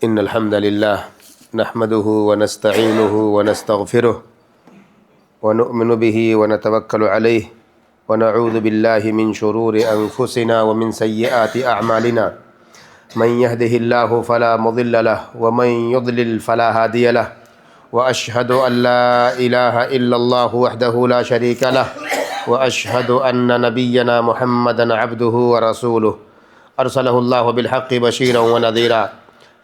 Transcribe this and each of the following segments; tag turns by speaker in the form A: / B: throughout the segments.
A: إن الحمد لله نحمده ونستعينه ونستغفره ونؤمن به ونتوكل عليه ونعوذ بالله من شرور أنفسنا ومن سيئات أعمالنا من يهده الله فلا مضل له ومن يضلل فلا هادي له وأشهد أن لا إله إلا الله وحده لا شريك له وأشهد أن نبينا محمدا عبده ورسوله أرسله الله بالحق بشيرا ونذيرا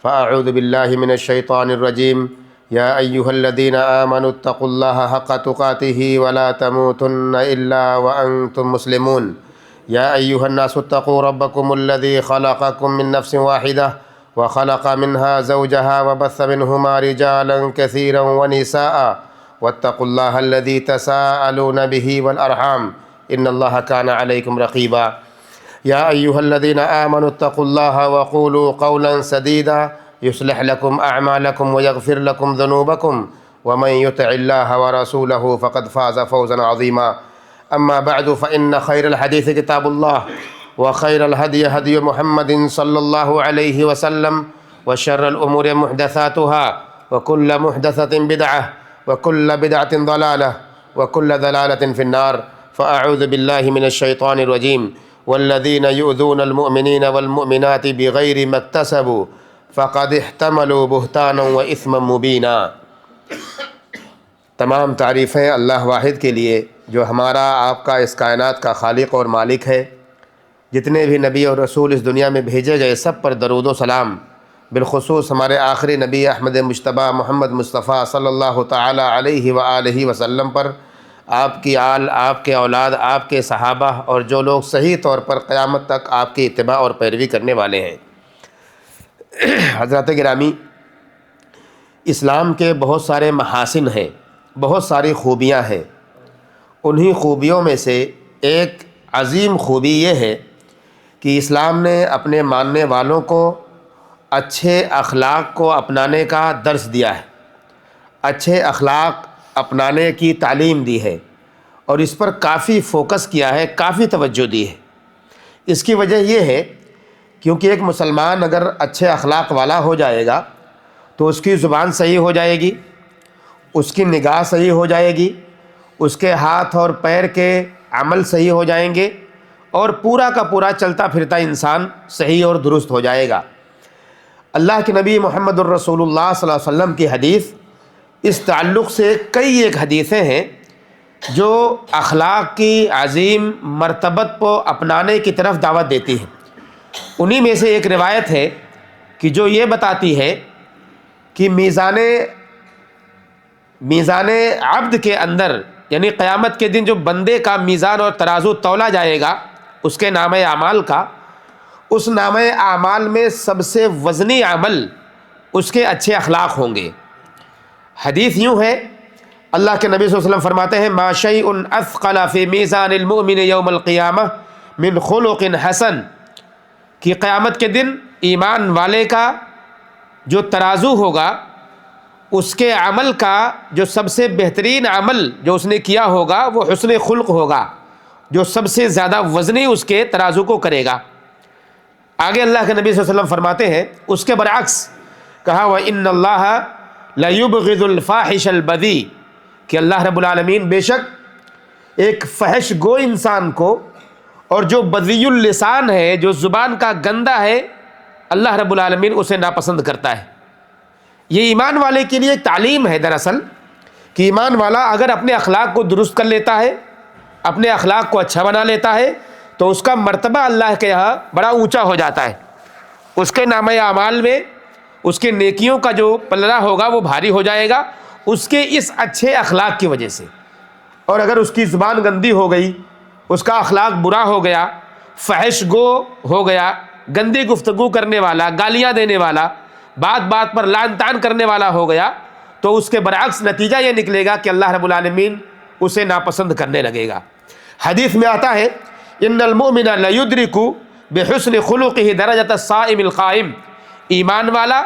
A: فأعوذ بالله من الشيطان الرجيم يا أيها الذين آمنوا اتقوا الله حق تقاته ولا تموتن إلا وأنتم مسلمون يا أيها الناس اتقوا ربكم الذي خلقكم من نفس واحدة وخلق منها زوجها وبث منهما رجالا كثيرا ونساء واتقوا الله الذي تساءلون به والأرحام إن الله كان عليكم رقيبا يا أيها الذين آمنوا اتقوا الله وقولوا قولا سديدا يصلح لكم أعمالكم ويغفر لكم ذنوبكم ومن يطع الله ورسوله فقد فاز فوزا عظيما أما بعد فإن خير الحديث كتاب الله وخير الهدي هدي محمد صلى الله عليه وسلم وشر الأمور محدثاتها وكل محدثة بدعة وكل بدعة ضلالة وكل ضلالة في النار فأعوذ بالله من الشيطان الرجيم والذين يؤذون المؤمنين والمؤمنات بغير ما اكتسبوا فقد احتملوا بهتانا وإثما مبينا۔ تمام تعریفیں اللہ واحد کے لیے جو ہمارا آپ کا اس کائنات کا خالق اور مالک ہے۔ جتنے بھی نبی اور رسول اس دنیا میں بھیجے گئے سب پر درود و سلام، بالخصوص ہمارے آخری نبی احمد مجتبیٰ محمد مصطفیٰ صلی اللہ تعالیٰ علیہ وآلہ وسلم پر، آپ کی آل، آپ کے اولاد، آپ کے صحابہ اور جو لوگ صحیح طور پر قیامت تک آپ کی اتباع اور پیروی کرنے والے ہیں۔ حضرات گرامی، اسلام کے بہت سارے محاسن ہیں، بہت ساری خوبیاں ہیں۔ انہی خوبیوں میں سے ایک عظیم خوبی یہ ہے کہ اسلام نے اپنے ماننے والوں کو اچھے اخلاق کو اپنانے کا درس دیا ہے، اچھے اخلاق اپنانے کی تعلیم دی ہے اور اس پر کافی فوکس کیا ہے، کافی توجہ دی ہے۔ اس کی وجہ یہ ہے کیونکہ ایک مسلمان اگر اچھے اخلاق والا ہو جائے گا تو اس کی زبان صحیح ہو جائے گی، اس کی نگاہ صحیح ہو جائے گی، اس کے ہاتھ اور پیر کے عمل صحیح ہو جائیں گے اور پورا کا پورا چلتا پھرتا انسان صحیح اور درست ہو جائے گا۔ اللہ کے نبی محمد الرسول اللہ صلی اللہ علیہ وسلم کی حدیث اس تعلق سے کئی ایک حدیثیں ہیں جو اخلاق کی عظیم مرتبت کو اپنانے کی طرف دعوت دیتی ہیں۔ انہی میں سے ایک روایت ہے کہ جو یہ بتاتی ہے کہ میزان عبد کے اندر، یعنی قیامت کے دن جو بندے کا میزان اور ترازو تولا جائے گا اس کے نامہ اعمال کا، اس نامہ اعمال میں سب سے وزنی عمل اس کے اچھے اخلاق ہوں گے۔ حدیث یوں ہے، اللہ کے نبی صلی اللہ علیہ وسلم فرماتے ہیں ما شیء اثقل فی میزان المؤمن یوم القیامہ من خلق حسن، کہ قیامت کے دن ایمان والے کا جو ترازو ہوگا اس کے عمل کا جو سب سے بہترین عمل جو اس نے کیا ہوگا وہ حسن خلق ہوگا، جو سب سے زیادہ وزنی اس کے ترازو کو کرے گا۔ آگے اللہ کے نبی صلی اللہ علیہ وسلم فرماتے ہیں اس کے برعکس کہا وَإِنَّ اللَّهَ لَيُبْغِضُ الْفَاحِشَ الْبَذِيءَ، کہ اللہ رب العالمین بے شک ایک فحش گو انسان کو اور جو بذیء اللسان ہے، جو زبان کا گندہ ہے، اللہ رب العالمین اسے ناپسند کرتا ہے۔ یہ ایمان والے کے لیے تعلیم ہے دراصل کہ ایمان والا اگر اپنے اخلاق کو درست کر لیتا ہے، اپنے اخلاق کو اچھا بنا لیتا ہے تو اس کا مرتبہ اللہ کے یہاں بڑا اونچا ہو جاتا ہے، اس کے نامہ اعمال میں اس کے نیکیوں کا جو پلڑا ہوگا وہ بھاری ہو جائے گا اس کے اس اچھے اخلاق کی وجہ سے۔ اور اگر اس کی زبان گندی ہو گئی، اس کا اخلاق برا ہو گیا، فحش گو ہو گیا، گندی گفتگو کرنے والا، گالیاں دینے والا، بات بات پر لعن طعن کرنے والا ہو گیا، تو اس کے برعکس نتیجہ یہ نکلے گا کہ اللہ رب العالمین اسے ناپسند کرنے لگے گا۔ حدیث میں آتا ہے ان المؤمن لیدرک بحسن خلقہ درجۃ الصائم القائم، ایمان والا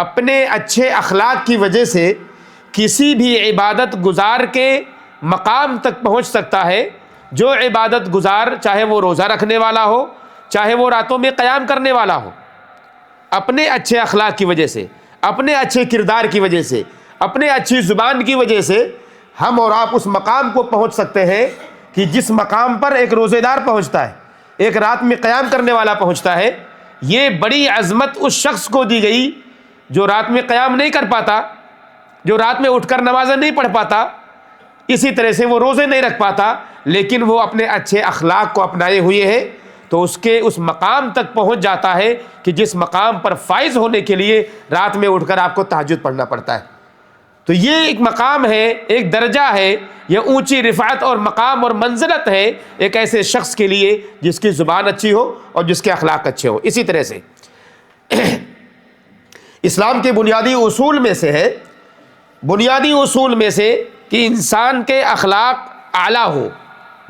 A: اپنے اچھے اخلاق کی وجہ سے کسی بھی عبادت گزار کے مقام تک پہنچ سکتا ہے جو عبادت گزار چاہے وہ روزہ رکھنے والا ہو، چاہے وہ راتوں میں قیام کرنے والا ہو۔ اپنے اچھے اخلاق کی وجہ سے، اپنے اچھے کردار کی وجہ سے، اپنے اچھی زبان کی وجہ سے ہم اور آپ اس مقام کو پہنچ سکتے ہیں کہ جس مقام پر ایک روزے دار پہنچتا ہے، ایک رات میں قیام کرنے والا پہنچتا ہے۔ یہ بڑی عظمت اس شخص کو دی گئی جو رات میں قیام نہیں کر پاتا، جو رات میں اٹھ کر نمازیں نہیں پڑھ پاتا، اسی طرح سے وہ روزے نہیں رکھ پاتا، لیکن وہ اپنے اچھے اخلاق کو اپنائے ہوئے ہے تو اس مقام تک پہنچ جاتا ہے کہ جس مقام پر فائز ہونے کے لیے رات میں اٹھ کر آپ کو تہجد پڑھنا پڑتا ہے۔ تو یہ ایک مقام ہے، ایک درجہ ہے، یہ اونچی رفعت اور مقام اور منزلت ہے ایک ایسے شخص کے لیے جس کی زبان اچھی ہو اور جس کے اخلاق اچھے ہو۔ اسی طرح سے اسلام کے بنیادی اصول میں سے ہے، بنیادی اصول میں سے کہ انسان کے اخلاق اعلیٰ ہو،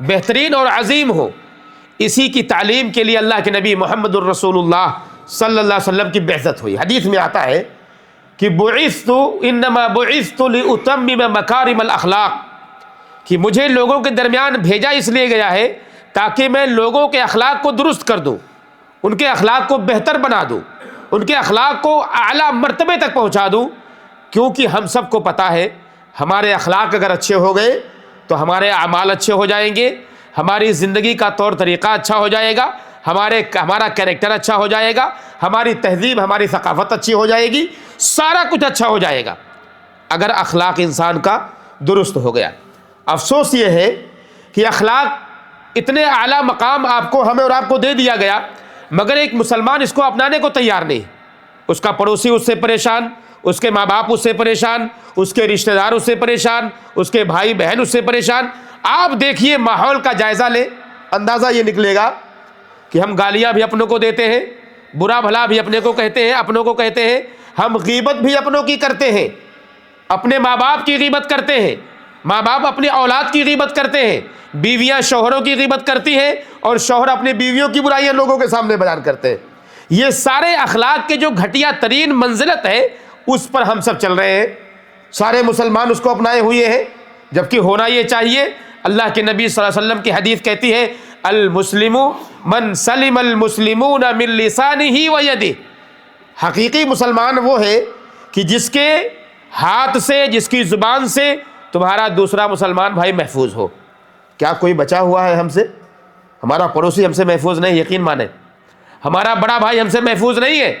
A: بہترین اور عظیم ہو، اسی کی تعلیم کے لیے اللہ کے نبی محمد الرسول اللہ صلی اللہ علیہ وسلم کی بعثت ہوئی۔ حدیث میں آتا ہے کہ بعثت انما بعثت لاتمم مکارم الاخلاق، کہ مجھے لوگوں کے درمیان بھیجا اس لیے گیا ہے تاکہ میں لوگوں کے اخلاق کو درست کر دوں، ان کے اخلاق کو بہتر بنا دوں، ان کے اخلاق کو اعلیٰ مرتبے تک پہنچا دوں، کیونکہ ہم سب کو پتہ ہے ہمارے اخلاق اگر اچھے ہو گئے تو ہمارے اعمال اچھے ہو جائیں گے، ہماری زندگی کا طور طریقہ اچھا ہو جائے گا، ہمارا کیریکٹر اچھا ہو جائے گا، ہماری تہذیب، ہماری ثقافت اچھی ہو جائے گی، سارا کچھ اچھا ہو جائے گا اگر اخلاق انسان کا درست ہو گیا۔ افسوس یہ ہے کہ اخلاق اتنے اعلیٰ مقام ہمیں اور آپ کو دے دیا گیا، مگر ایک مسلمان اس کو اپنانے کو تیار نہیں۔ اس کا پڑوسی اس سے پریشان، اس کے ماں باپ اس سے پریشان، اس کے رشتہ دار اس سے پریشان، اس کے بھائی بہن اس سے پریشان۔ آپ دیکھیے ماحول کا جائزہ لیں، اندازہ یہ نکلے گا کہ ہم گالیاں بھی اپنوں کو دیتے ہیں، برا بھلا بھی اپنوں کو کہتے ہیں، ہم غیبت بھی اپنوں کی کرتے ہیں، اپنے ماں باپ کی غیبت کرتے ہیں، ماں باپ اپنی اولاد کی غیبت کرتے ہیں، بیویاں شوہروں کی غیبت کرتی ہیں اور شوہر اپنی بیویوں کی برائیاں لوگوں کے سامنے بیان کرتے ہیں۔ یہ سارے اخلاق کے جو گھٹیا ترین منزلت ہے اس پر ہم سب چل رہے ہیں، سارے مسلمان اس کو اپنائے ہوئے ہیں، جبکہ ہونا یہ چاہیے۔ اللہ کے نبی صلی اللہ علیہ وسلم کی حدیث کہتی ہے المسلم من سلم المسلمون من لسانہ و یدہ، حقیقی مسلمان وہ ہے کہ جس کے ہاتھ سے، جس کی زبان سے تمہارا دوسرا مسلمان بھائی محفوظ ہو۔ کیا کوئی بچا ہوا ہے ہم سے؟ ہمارا پڑوسی ہم سے محفوظ نہیں، یقین مانیں، ہمارا بڑا بھائی ہم سے محفوظ نہیں ہے،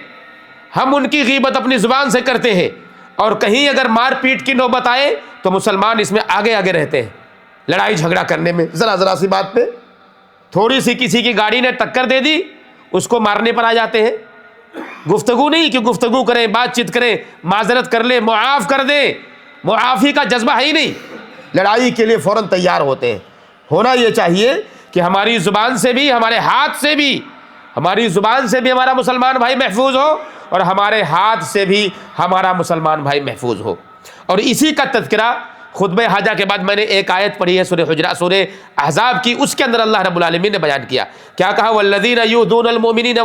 A: ہم ان کی غیبت اپنی زبان سے کرتے ہیں، اور کہیں اگر مار پیٹ کی نوبت آئے تو مسلمان اس میں آگے آگے رہتے ہیں، لڑائی جھگڑا کرنے میں، ذرا سی بات پہ تھوڑی سی کسی کی گاڑی نے ٹکر دے دی اس کو مارنے پر آ جاتے ہیں۔ گفتگو نہیں کہ گفتگو کریں، بات چیت کریں، معذرت کر لیں، معاف کر دیں، معافی کا جذبہ ہے ہی نہیں، لڑائی کے لیے فوراً تیار ہوتے ہیں۔ ہونا یہ چاہیے کہ ہماری زبان سے بھی، ہمارے ہاتھ سے بھی، ہماری زبان سے بھی ہمارا مسلمان بھائی محفوظ ہو اور ہمارے ہاتھ سے بھی ہمارا مسلمان بھائی محفوظ ہو۔ اور اسی کا تذکرہ خطبہ حاجہ کے بعد میں نے ایک آیت پڑھی ہے سورہ حجرات، سورہ احزاب کی، اس کے اندر اللہ رب العالمین نے بیان کیا، کیا کہا؟ والذین یؤذون المؤمنین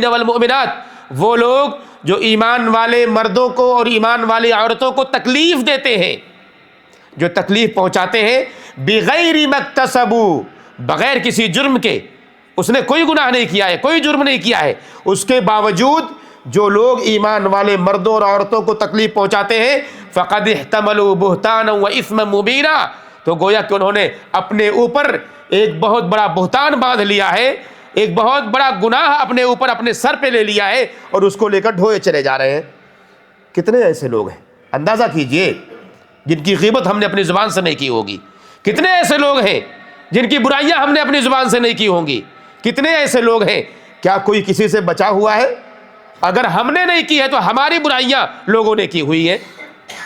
A: والمؤمنات، وہ لوگ جو ایمان والے مردوں کو اور ایمان والی عورتوں کو تکلیف دیتے ہیں، جو تکلیف پہنچاتے ہیں، بغیر مکتسبوا، بغیر کسی جرم کے، اس نے کوئی گناہ نہیں کیا ہے، کوئی جرم نہیں کیا ہے، اس کے باوجود جو لوگ ایمان والے مردوں اور عورتوں کو تکلیف پہنچاتے ہیں، فقد احتملوا بہتانا و اثما مبینا، تو گویا کہ انہوں نے اپنے اوپر ایک بہت بڑا بہتان باندھ لیا ہے، ایک بہت بڑا گناہ اپنے اوپر، اپنے سر پہ لے لیا ہے اور اس کو لے کر ڈھوئے چلے جا رہے ہیں۔ کتنے ایسے لوگ ہیں، اندازہ کیجئے، جن کی غیبت ہم نے اپنی زبان سے نہیں کی ہوگی، کتنے ایسے لوگ ہیں جن کی برائیاں ہم نے اپنی زبان سے نہیں کی ہوں گی، کتنے ایسے لوگ ہیں، کیا کوئی کسی سے بچا ہوا ہے؟ اگر ہم نے نہیں کی ہے تو ہماری برائیاں لوگوں نے کی ہوئی ہے۔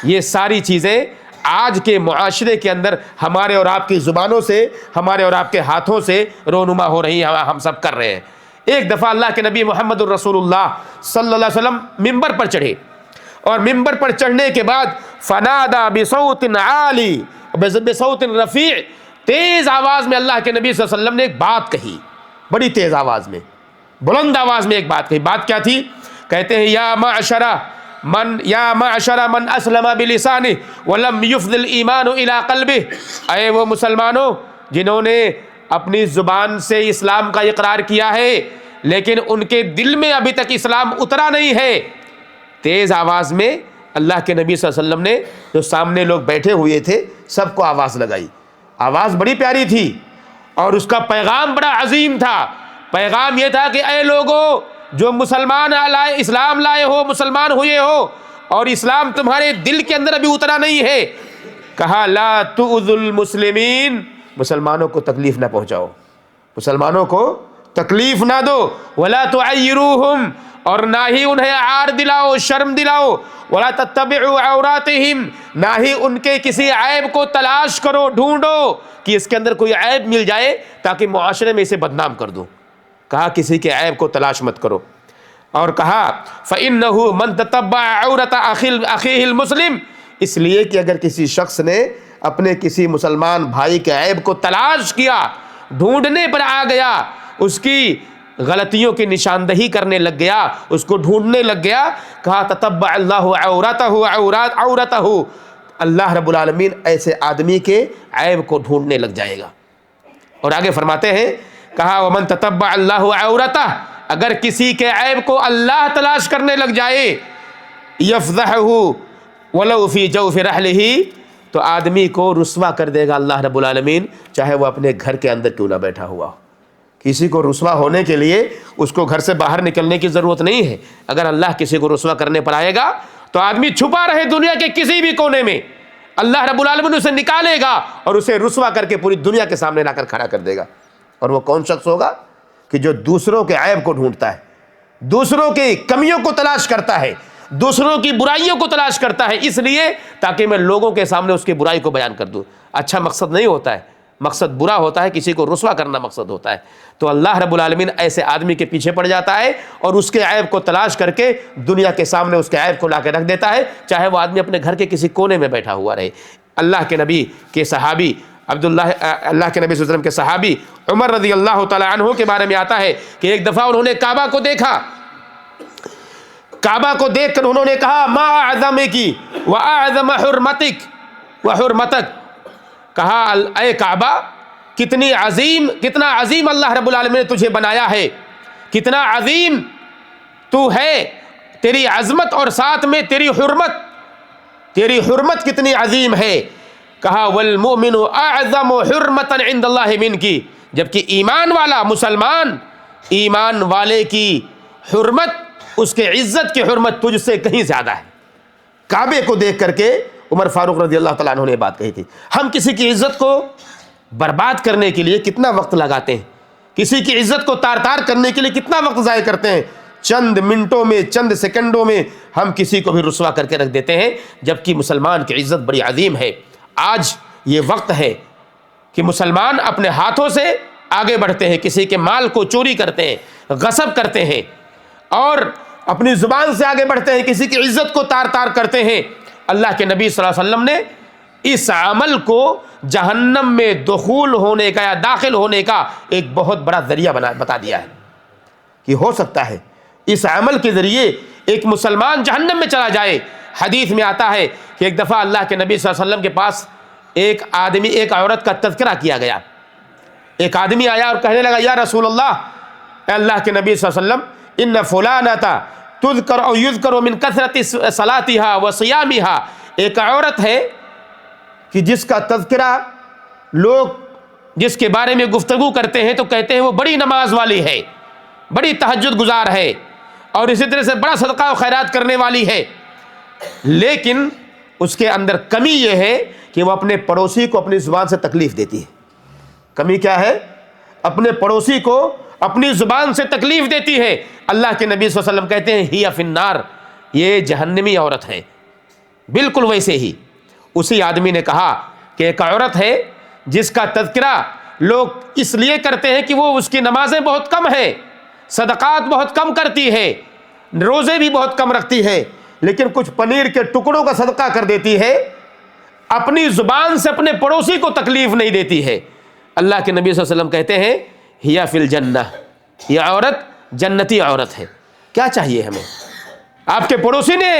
A: یہ ساری چیزیں آج کے معاشرے کے اندر ہمارے اور آپ کی زبانوں سے، ہمارے اور آپ کے ہاتھوں سے رونما ہو رہی ہیں، ہم سب کر رہے ہیں۔ ایک دفعہ اللہ کے نبی محمد الرسول اللہ صلی اللہ علیہ وسلم ممبر پر چڑھے، اور ممبر پر چڑھنے کے بعد فنادا بصوت عالی بصوت رفیع، تیز آواز میں اللہ کے نبی صلی اللہ علیہ وسلم نے ایک بات کہی، بڑی تیز آواز میں، بلند آواز میں ایک بات کہی۔ بات کیا تھی؟ کہتے ہیں یا معشر من اسلم بلسانہ ولم یفض الایمان الی قلبہ، اے وہ مسلمانوں جنہوں نے اپنی زبان سے اسلام کا اقرار کیا ہے لیکن ان کے دل میں ابھی تک اسلام اترا نہیں ہے. تیز آواز میں اللہ کے نبی صلی اللہ علیہ وسلم نے جو سامنے لوگ بیٹھے ہوئے تھے سب کو آواز لگائی. آواز بڑی پیاری تھی اور اس کا پیغام بڑا عظیم تھا. پیغام یہ تھا کہ اے لوگو جو مسلمان اسلام لائے ہو، مسلمان ہوئے ہو اور اسلام تمہارے دل کے اندر ابھی اترا نہیں ہے، کہا لا تؤذوا المسلمین، مسلمانوں کو تکلیف نہ پہنچاؤ، مسلمانوں کو تکلیف نہ دو، ولا تعیروہم، اور نہ ہی انہیں عار دلاؤ، شرم دلاؤ، ولا تتبعوا عوراتہم، نہ ہی ان کے کسی عیب کو تلاش کرو، ڈھونڈو کہ اس کے اندر کوئی عیب مل جائے تاکہ معاشرے میں اسے بدنام کر دو. کہا کسی کے عیب کو تلاش مت کرو. اور کہا فَإِنَّهُ مَن تَتَبَّعَ عَوْرَةَ أَخِيهِ الْمُسْلِمِ، اس لیے کہ اگر کسی شخص نے اپنے کسی مسلمان بھائی کے عیب کو تلاش کیا، ڈھونڈنے پر آ گیا، اس کی غلطیوں کی نشاندہی کرنے لگ گیا، اس کو ڈھونڈنے لگ گیا، کہا تتبع اللہ عورتہ، اللہ رب العالمین ایسے آدمی کے عیب کو ڈھونڈنے لگ جائے گا. اور آگے فرماتے ہیں، کہا ومن تتبع اللہ عورتہ، اگر کسی کے عیب کو اللہ تلاش کرنے لگ جائے، یفضحہ ولو فی جوف رحلہ، تو آدمی کو رسوا کر دے گا اللہ رب العالمین، چاہے وہ اپنے گھر کے اندر کیوں نہ بیٹھا ہوا ہو. کسی کو رسوا ہونے کے لیے اس کو گھر سے باہر نکلنے کی ضرورت نہیں ہے. اگر اللہ کسی کو رسوا کرنے پر آئے گا تو آدمی چھپا رہے دنیا کے کسی بھی کونے میں، اللہ رب العالمین اسے نکالے گا اور اسے رسوا کر کے پوری دنیا کے سامنے لا کر کھڑا کر دے گا. اور وہ کون شخص ہوگا؟ کہ جو دوسروں کے عیب کو ڈھونڈتا ہے، دوسروں کی کمیوں کو تلاش کرتا ہے، دوسروں کی برائیوں کو تلاش کرتا ہے، اس لیے تاکہ میں لوگوں کے سامنے اس کی برائی کو بیان کر دوں. اچھا مقصد نہیں ہوتا ہے، مقصد برا ہوتا ہے، کسی کو رسوا کرنا مقصد ہوتا ہے. تو اللہ رب العالمین ایسے آدمی کے پیچھے پڑ جاتا ہے اور اس کے عیب کو تلاش کر کے دنیا کے سامنے اس کے عیب کو لا کے رکھ دیتا ہے، چاہے وہ آدمی اپنے گھر کے کسی کونے میں بیٹھا ہوا رہے. اللہ کے نبی کے صحابی اللہ کے نبی صلی اللہ علیہ وسلم کے صحابی عمر رضی اللہ تعالی عنہ کے بارے میں آتا ہے کہ ایک دفعہ انہوں نے کعبہ کو دیکھا، کعبہ کو دیکھ کر انہوں نے کہا ما اعظمک واعظم حرمتک وحرمتک، کہا اے کعبہ کتنا عظیم اللہ رب العالمین نے تجھے بنایا ہے، کتنا عظیم تو ہے، تیری عظمت اور ساتھ میں تیری حرمت کتنی عظیم ہے. کہا والمؤمن اعظم حرمتا عند اللہ منک، جبکہ ایمان والا مسلمان، ایمان والے کی حرمت، اس کے عزت کی حرمت تجھ سے کہیں زیادہ ہے. کعبے کو دیکھ کر کے عمر فاروق رضی اللہ تعالیٰ عنہ نے بات کہی تھی. ہم کسی کی عزت کو برباد کرنے کے لیے کتنا وقت لگاتے ہیں، کسی کی عزت کو تار تار کرنے کے لیے کتنا وقت ضائع کرتے ہیں. چند منٹوں میں، چند سیکنڈوں میں ہم کسی کو بھی رسوا کر کے رکھ دیتے ہیں، جبکہ مسلمان کی عزت بڑی عظیم ہے. آج یہ وقت ہے کہ مسلمان اپنے ہاتھوں سے آگے بڑھتے ہیں، کسی کے مال کو چوری کرتے ہیں، غصب کرتے ہیں، اور اپنی زبان سے آگے بڑھتے ہیں، کسی کی عزت کو تار تار کرتے ہیں. اللہ کے نبی صلی اللہ علیہ وسلم نے اس عمل کو جہنم میں دخول ہونے کا یا داخل ہونے کا ایک بہت بڑا ذریعہ بتا دیا ہے کہ ہو سکتا ہے اس عمل کے ذریعے ایک مسلمان جہنم میں چلا جائے. حدیث میں آتا ہے کہ ایک دفعہ اللہ کے نبی صلی اللہ علیہ وسلم کے پاس ایک عورت کا تذکرہ کیا گیا. ایک آدمی آیا اور کہنے لگا یا رسول اللہ، اے اللہ کے نبی صلی اللہ علیہ وسلم، ان فلانۃ تذکر او یذکر من کثرت صلاتها وصیامها، ایک عورت ہے کہ جس کا تذکرہ لوگ جس کے بارے میں گفتگو کرتے ہیں تو کہتے ہیں وہ بڑی نماز والی ہے، بڑی تہجد گزار ہے، اور اسی طرح سے بڑا صدقہ و خیرات کرنے والی ہے، لیکن اس کے اندر کمی یہ ہے کہ وہ اپنے پڑوسی کو اپنی زبان سے تکلیف دیتی ہے. کمی کیا ہے؟ اپنے پڑوسی کو اپنی زبان سے تکلیف دیتی ہے. اللہ کے نبی صلی اللہ علیہ وسلم کہتے ہیں ہی فی النار، یہ جہنمی عورت ہے. بالکل ویسے ہی اسی آدمی نے کہا کہ ایک عورت ہے جس کا تذکرہ لوگ اس لیے کرتے ہیں کہ وہ اس کی نمازیں بہت کم ہیں، صدقات بہت کم کرتی ہے، روزے بھی بہت کم رکھتی ہے، لیکن کچھ پنیر کے ٹکڑوں کا صدقہ کر دیتی ہے، اپنی زبان سے اپنے پڑوسی کو تکلیف نہیں دیتی ہے. اللہ کے نبی صلی اللہ علیہ وسلم کہتے ہیں ہیا فی الجنہ، یہ عورت جنتی عورت ہے. کیا چاہیے ہمیں؟ آپ کے پڑوسی نے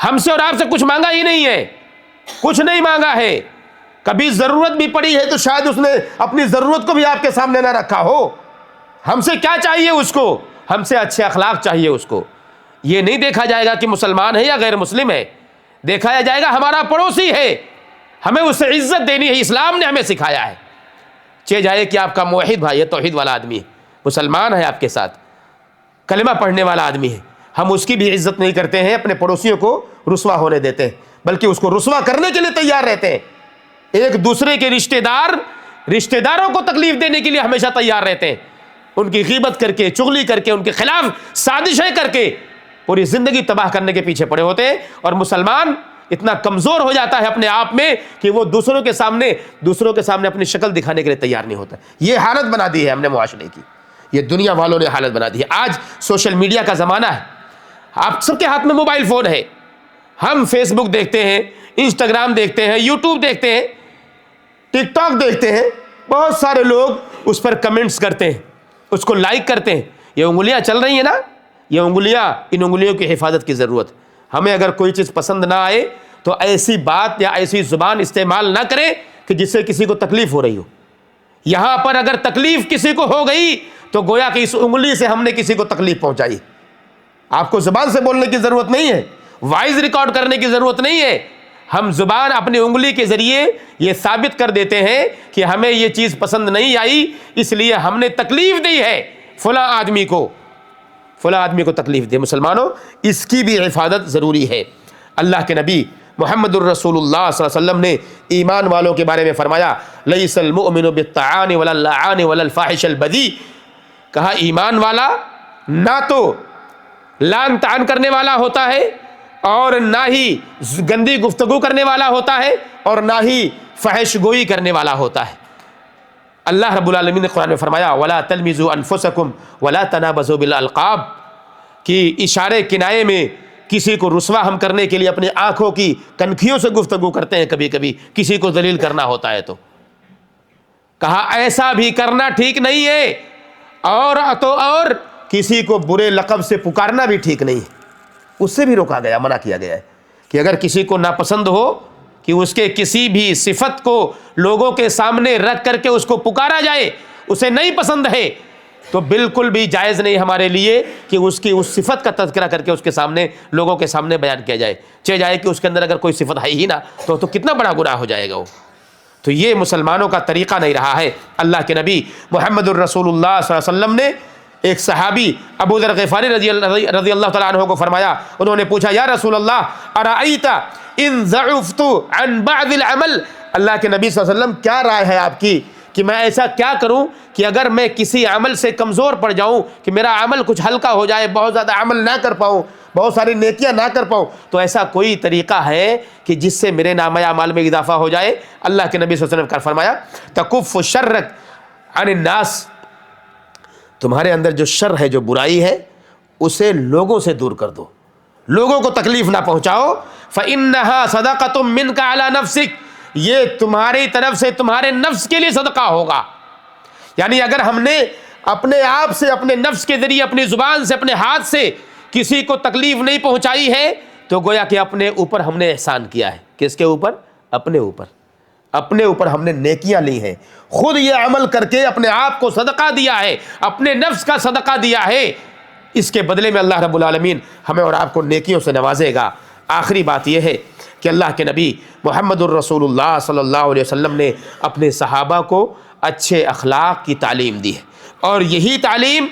A: ہم سے اور آپ سے کچھ مانگا ہی نہیں ہے، کچھ نہیں مانگا ہے. کبھی ضرورت بھی پڑی ہے تو شاید اس نے اپنی ضرورت کو بھی آپ کے سامنے نہ رکھا ہو. ہم سے کیا چاہیے اس کو؟ ہم سے اچھے اخلاق چاہیے اس کو. یہ نہیں دیکھا جائے گا کہ مسلمان ہے یا غیر مسلم ہے, دیکھا جائے گا ہمارا پڑوسی ہے, ہمیں اس سے عزت دینی ہے, اسلام نے ہمیں سکھایا ہے. چاہے جائے کہ آپ کا موحد بھائی ہے, توحید والا آدمی ہے, مسلمان ہے آپ کے ساتھ, کلمہ پڑھنے والا آدمی ہے, ہم اس کی بھی عزت نہیں کرتے ہیں, اپنے پڑوسیوں کو رسوا ہونے دیتے ہیں, بلکہ اس کو رسوا کرنے کے لیے تیار رہتے ہیں. ایک دوسرے کے رشتہ داروں کو تکلیف دینے کے لیے ہمیشہ تیار رہتے ہیں, ان کی غیبت کر کے, چغلی کر کے, ان کے خلاف سازشیں کر کے پوری زندگی تباہ کرنے کے پیچھے پڑے ہوتے ہیں. اور مسلمان اتنا کمزور ہو جاتا ہے اپنے آپ میں کہ وہ دوسروں کے سامنے اپنی شکل دکھانے کے لیے تیار نہیں ہوتا. یہ حالت بنا دی ہے ہم نے معاشرے کی, یہ دنیا والوں نے حالت بنا دی ہے. آج سوشل میڈیا کا زمانہ ہے, آپ سب کے ہاتھ میں موبائل فون ہے, ہم فیس بک دیکھتے ہیں, انسٹاگرام دیکھتے ہیں, یوٹیوب دیکھتے ہیں, ٹک ٹاک دیکھتے ہیں, بہت سارے لوگ اس پر کمنٹس کرتے ہیں, اس کو لائک کرتے ہیں. یہ انگلیاں چل رہی ہیں نا, یہ انگلیاں, ان انگلیوں کی حفاظت کی ضرورت. ہمیں اگر کوئی چیز پسند نہ آئے تو ایسی بات یا ایسی زبان استعمال نہ کریں کہ جس سے کسی کو تکلیف ہو رہی ہو. یہاں پر اگر تکلیف کسی کو ہو گئی تو گویا کہ اس انگلی سے ہم نے کسی کو تکلیف پہنچائی. آپ کو زبان سے بولنے کی ضرورت نہیں ہے, وائس ریکارڈ کرنے کی ضرورت نہیں ہے. ہم زبان اپنی انگلی کے ذریعے یہ ثابت کر دیتے ہیں کہ ہمیں یہ چیز پسند نہیں آئی, اس لیے ہم نے تکلیف دی ہے فلاں آدمی کو تکلیف دے. مسلمانوں, اس کی بھی حفاظت ضروری ہے. اللہ کے نبی محمد الرسول اللہ صلی اللہ علیہ وسلم نے ایمان والوں کے بارے میں فرمایا, لیس المؤمن بالطعان ولا اللعان ولا الفاحش البذیء, کہا ایمان والا نہ تو لعن طعن کرنے والا ہوتا ہے, اور نہ ہی گندی گفتگو کرنے والا ہوتا ہے, اور نہ ہی فحش گوئی کرنے والا ہوتا ہے. اللہ رب العالمین نے قرآن میں فرمایا, ولا تلمزوا انفسکم ولا تنابزوا بالالقاب, کہ اشارے کنائے میں کسی کو رسوا ہم کرنے کے لیے اپنی آنکھوں کی کنکھیوں سے گفتگو کرتے ہیں, کبھی کبھی کسی کو ذلیل کرنا ہوتا ہے تو کہا ایسا بھی کرنا ٹھیک نہیں ہے, اور کسی کو برے لقب سے پکارنا بھی ٹھیک نہیں ہے. اس سے بھی روکا گیا, منع کیا گیا ہے کہ اگر کسی کو ناپسند ہو کہ اس کے کسی بھی صفت کو لوگوں کے سامنے رکھ کر کے اس کو پکارا جائے, اسے نہیں پسند ہے, تو بالکل بھی جائز نہیں ہمارے لیے کہ اس کی اس صفت کا تذکرہ کر کے اس کے سامنے, لوگوں کے سامنے بیان کیا جائے. چاہے جائے کہ اس کے اندر اگر کوئی صفت ہے ہی نہ تو کتنا بڑا گناہ ہو جائے گا وہ. تو یہ مسلمانوں کا طریقہ نہیں رہا ہے. اللہ کے نبی محمد الرسول اللہ صلی اللہ علیہ وسلم نے ایک صحابی ابو ذر غفاری رضی اللہ تعالیٰ عنہ کو فرمایا, انہوں نے پوچھا, یا رسول اللہ ارأیت ان ضعفت عن بعض العمل, اللہ کے نبی صلی اللہ علیہ وسلم کیا رائے ہے آپ کی کہ میں ایسا کیا کروں کہ اگر میں کسی عمل سے کمزور پڑ جاؤں, کہ میرا عمل کچھ ہلکا ہو جائے, بہت زیادہ عمل نہ کر پاؤں, بہت ساری نیکیاں نہ کر پاؤں, تو ایسا کوئی طریقہ ہے کہ جس سے میرے نامہ اعمال میں اضافہ ہو جائے؟ اللہ کے نبی صلی اللہ علیہ وسلم کا فرمایا, تکف شرک عن الناس, تمہارے اندر جو شر ہے, جو برائی ہے, اسے لوگوں سے دور کر دو, لوگوں کو تکلیف نہ پہنچاؤ. فإنها صدقۃ منک علی نفسک, یہ تمہاری طرف سے تمہارے نفس کے لیے صدقہ ہوگا. یعنی اگر ہم نے اپنے آپ سے, اپنے نفس کے ذریعے, اپنی زبان سے, اپنے ہاتھ سے کسی کو تکلیف نہیں پہنچائی ہے, تو گویا کہ اپنے اوپر ہم نے احسان کیا ہے. کس کے اوپر؟ اپنے اوپر ہم نے نیکیاں لی ہیں. خود یہ عمل کر کے اپنے آپ کو صدقہ دیا ہے, اپنے نفس کا صدقہ دیا ہے. اس کے بدلے میں اللہ رب العالمین ہمیں اور آپ کو نیکیوں سے نوازے گا. آخری بات یہ ہے کہ اللہ کے نبی محمد الرسول اللہ صلی اللہ علیہ وسلم نے اپنے صحابہ کو اچھے اخلاق کی تعلیم دی ہے, اور یہی تعلیم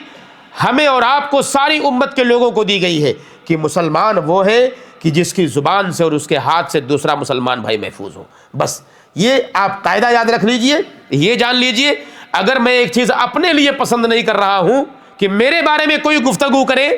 A: ہمیں اور آپ کو ساری امت کے لوگوں کو دی گئی ہے کہ مسلمان وہ ہے کہ جس کی زبان سے اور اس کے ہاتھ سے دوسرا مسلمان بھائی محفوظ ہو. بس یہ آپ قاعدہ یاد رکھ لیجئے, یہ جان لیجئے, اگر میں ایک چیز اپنے لیے پسند نہیں کر رہا ہوں کہ میرے بارے میں کوئی گفتگو کرے,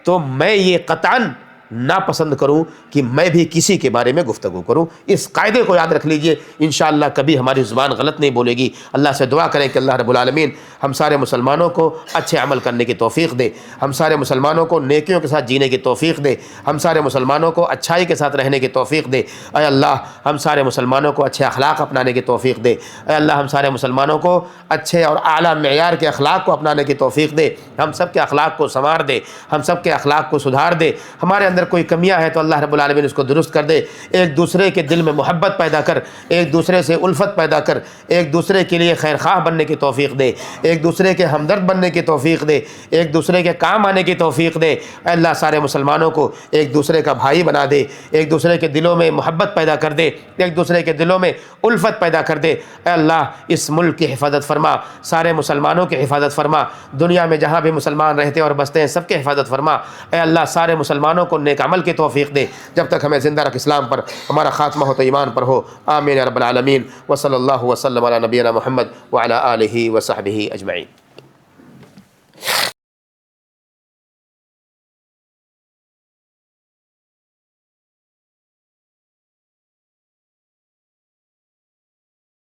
A: تو میں یہ قطعاً ناپسند کروں کہ میں بھی کسی کے بارے میں گفتگو کروں. اس قاعدے کو یاد رکھ لیجئے, انشاءاللہ کبھی ہماری زبان غلط نہیں بولے گی. اللہ سے دعا کریں کہ اللہ رب العالمین ہم سارے مسلمانوں کو اچھے عمل کرنے کی توفیق دے, ہم سارے مسلمانوں کو نیکیوں کے ساتھ جینے کی توفیق دے, ہم سارے مسلمانوں کو اچھائی کے ساتھ رہنے کی توفیق دے. اے اللہ ہم سارے مسلمانوں کو اچھے اخلاق اپنانے کی توفیق دے. اے اللہ ہم سارے مسلمانوں کو اچھے اور اعلیٰ معیار کے اخلاق کو اپنانے کی توفیق دے. ہم سب کے اخلاق کو سنوار دے, ہم سب کے اخلاق کو سدھار دے. ہمارے اندر اندر کوئی کمیاں ہیں تو اللہ رب العالمین اس کو درست کر دے، ایک دوسرے کے دل میں محبت پیدا کر، ایک دوسرے سے الفت پیدا کر، ایک دوسرے کے لیے خیر خواہ بننے کی توفیق دے، ایک دوسرے کے ہمدرد بننے کی توفیق دے، ایک دوسرے کے کام آنے کی توفیق دے۔ اے اللہ سارے مسلمانوں کو ایک دوسرے کا بھائی بنا دے، ایک دوسرے کے دلوں میں محبت پیدا کر دے، ایک دوسرے کے دلوں میں الفت پیدا کر دے۔ اے اللہ اس ملک کی حفاظت فرما، سارے مسلمانوں کی حفاظت فرما، دنیا میں جہاں بھی مسلمان رہتے اور بستے ہیں سب کی حفاظت فرما۔ اے اللہ سارے مسلمانوں کو نیک عمل کی توفیق دے، جب تک ہمیں زندہ رکھ اسلام پر، ہمارا خاتمہ ہو تو ایمان پر ہو۔ آمین یا رب العالمین۔ وصلی اللہ وسلم علی نبینا محمد وعلی آلہ وصحبہ اجمعین۔